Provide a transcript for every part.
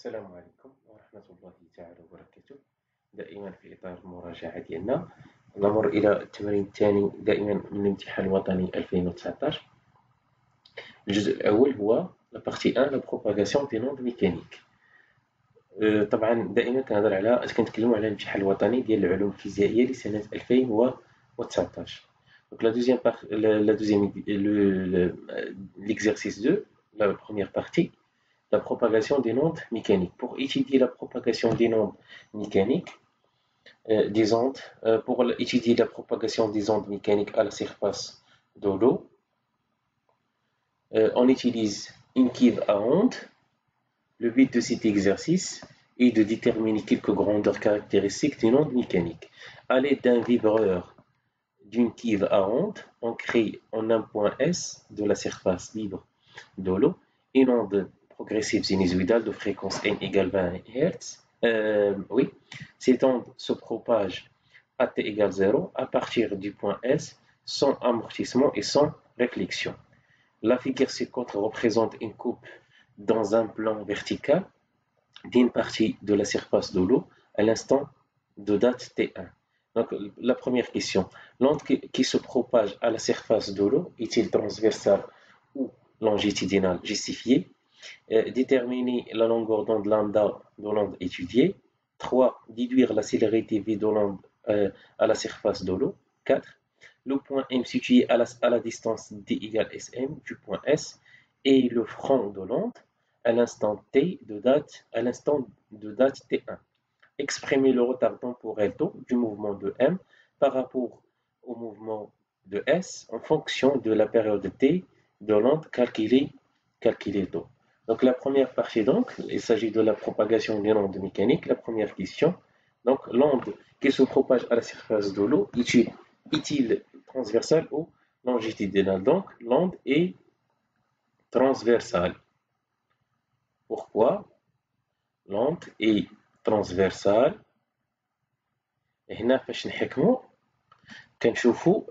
السلام عليكم ورحمة الله تعالى وبركاته. دائما في إطار المراجعة ديالنا نمر إلى التمرين الثاني دائما من الامتحان الوطني 2019. الجزء الأول هو la partie 1 la propagation des ondes mécaniques. طبعا دائما كنتكلموا على الامتحان الوطني ديال العلوم الفيزيائية لسنة 2019. Donc l'exercice 2, la première partie, la propagation des ondes mécaniques. Pour étudier la propagation des ondes mécaniques, pour étudier la propagation des ondes mécaniques à la surface de l'eau, on utilise une cuve à ondes. Le but de cet exercice est de déterminer quelques grandeurs caractéristiques d'une onde mécanique. À l'aide d'un vibreur d'une cuve à ondes, on crée en un point S de la surface libre de l'eau une onde progressive sinusoïdale de fréquence n égale 20 Hz. Cette onde se propage à t égale 0 à partir du point S sans amortissement et sans réflexion. La figure ci-contre représente une coupe dans un plan vertical d'une partie de la surface de l'eau à l'instant de date T1. Donc, la première question, l'onde qui se propage à la surface de l'eau est-il transversale ou longitudinale justifiée? Déterminer la longueur d'onde lambda de l'onde étudiée. 3. Déduire la célérité v de l'onde à la surface de l'eau. 4. Le point M situé à la distance d égale Sm du point S et le front de l'onde à l'instant T de date T1. Exprimer le retard temporel tau du mouvement de M par rapport au mouvement de S en fonction de la période T de l'onde calculée tôt. Donc la première partie, il s'agit de la propagation d'une onde mécanique. La première question, donc l'onde qui se propage à la surface de l'eau est-il transversale ou longitudinale? Donc l'onde est transversale. Pourquoi l'onde est transversale؟ هنا فاش نحكموا كنشوفوا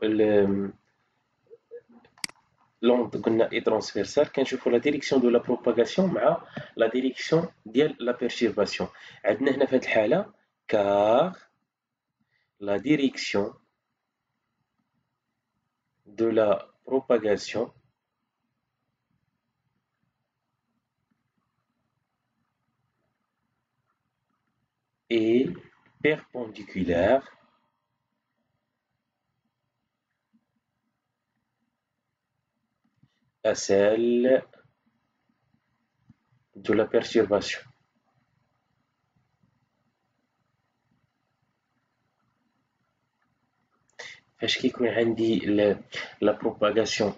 l'onde قلنا est transversale كنشوفوا la direction de la propagation مع la direction ديال la perturbation. عندنا هنا في هذه الحالة car la direction de la propagation est perpendiculaire à celle de la perturbation. فاش كيكون عندي la propagation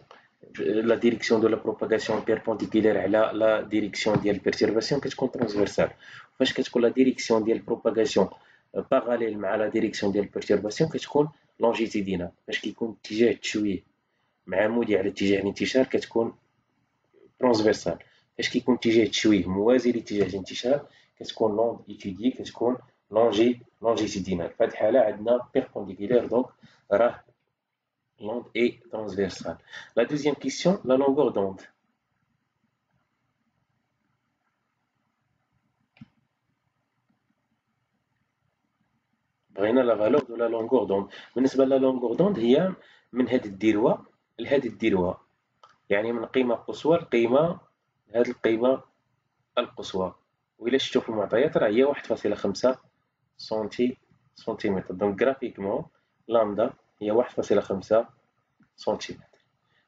la direction de la propagation perpendiculaire على la direction ديال perturbation كتكون transversale. فاش كتكون la direction ديال propagation parallèle مع la direction ديال perturbation كتكون longitudinale. فاش كيكون اتجاه التشويه معمودي على اتجاه الانتشار كتكون transversale. فاش كيكون اتجاه التشويه موازي لاتجاه الانتشار كتكون لوند ايتودي كتكون longitudinale. في هذه الحالة عندنا perpendiculaire donc راه l'onde est transversale. La deuxième question, la longueur d'onde. بغينا la valeur de la longueur d'onde. بالنسبة لا longueur d'onde هي من هذه الذروة لهذه الذروة، يعني من قيمة قصوى لقيمة هذه القيمة القصوى، وإلا شفتو في المعطيات راه هي 1.5 سنتيمتر. donc graphiquement lambda هي 1.5 cm.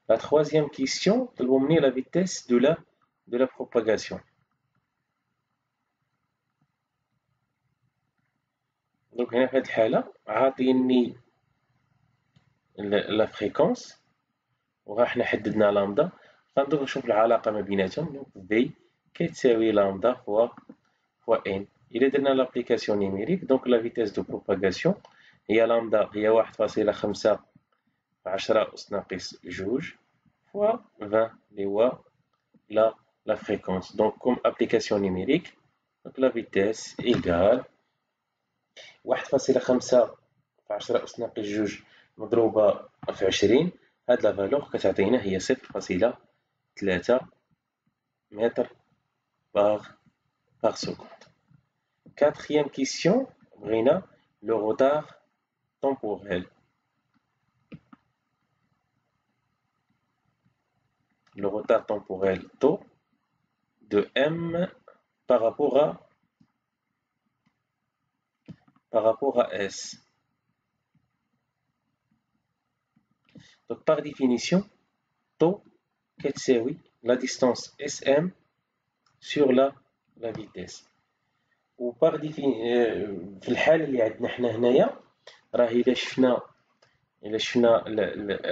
La troisième question, طلبوا مني la vitesse de la propagation. donc هنا في هذه الحالة عاطيني la fréquence وها حنا حددنا لامدا، غندوز نشوف العلاقة ما بيناتهم. donc V كتساوي لامدا فوا n. إلا درنا لابليكاسيون نيميريك donc la vitesse de propagation هي لامدا هي 1.5 في 10 أس ناقص جوج fois 20 اللي هو la fréquence. Donc comme application numérique, donc la vitesse égale 1.5 في 10 أس ناقص جوج مضروبة في 20. هاد لا فالور كتعطينا هي 0.3 متر باغ par seconde. Quatrième question, Brina, le retard temporel. Le retard temporel τ de m par rapport à s. Donc par définition, τ كتساوي la distance sm sur la vitesse. وبار في الحالة اللي عندنا حنا هنايا راه إلا شفنا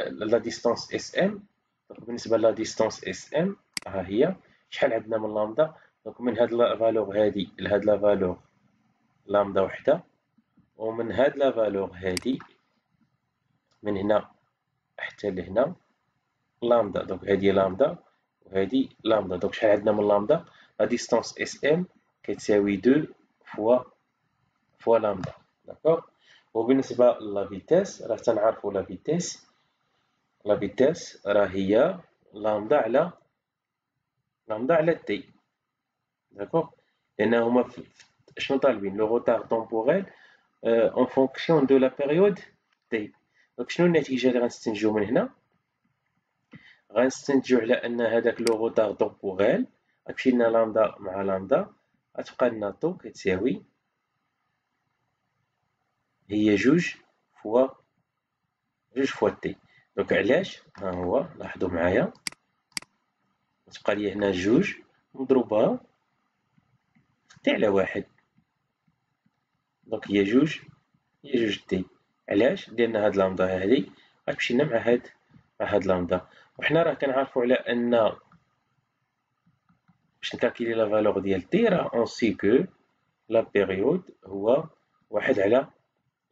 لا ديستانس اس ام. بالنسبة لا ديستانس اس ام ها هي شحال عندنا من لامدا. دونك من هاد لا فالور هادي لهاد لا فالور لامدا وحدة، ومن هاد لا فالور هادي من هنا حتى لهنا لامدا. دونك هادي لامدا وهادي لامدا. دونك شحال عندنا من لامدا؟ لا ديستانس اس ام كتساوي 2 فوا لامدا. داكوغ. وبالنسبة لا فيتاس راه تنعرفو لا فيتاس راه هي لامدا على تي. داكوغ. لأن هما شنو طالبين؟ لو روتار طومبوريل اون فونكسيون دو لا بيريود تي. دونك شنو النتيجة اللي غنستنتجو من هنا؟ غنستنتجو على أن هداك لو روتار طومبوريل غتمشي لنا لامدا مع لامدا غتبقى لنا طو كتساوي هي جوج فوا تي. دونك علاش؟ ها هو لاحظوا معايا تبقى لي هنا جوج مضروبة تي على واحد. دونك هي جوج تي. علاش؟ لأن هاد لامدا هادي غتمشي لنا مع هاد لامدا. وحنا راه كنعرفو على أن باش نكالكيلي لا فالور ديال تي راه اون سي كو لا بيريود هو واحد على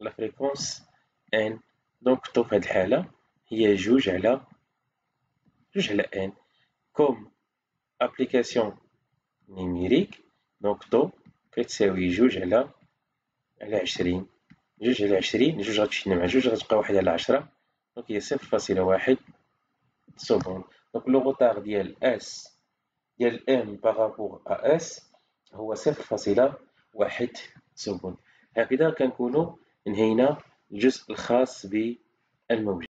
لا فريكونس ان. دونك طو في هاد الحالة هي جوج على ان. كوم ابليكاسيون نيميريك دونك طو كتساوي جوج على 20. جوج على 20 جوج غتمشي مع جوج غتبقى واحد على 10. دونك هي 0.1 سكوند. دونك لو روتار ديال اس ديال ام بارابور ا اس هو 0.1 سكوند. هكذا كنكونوا انهينا الجزء الخاص بالموجة.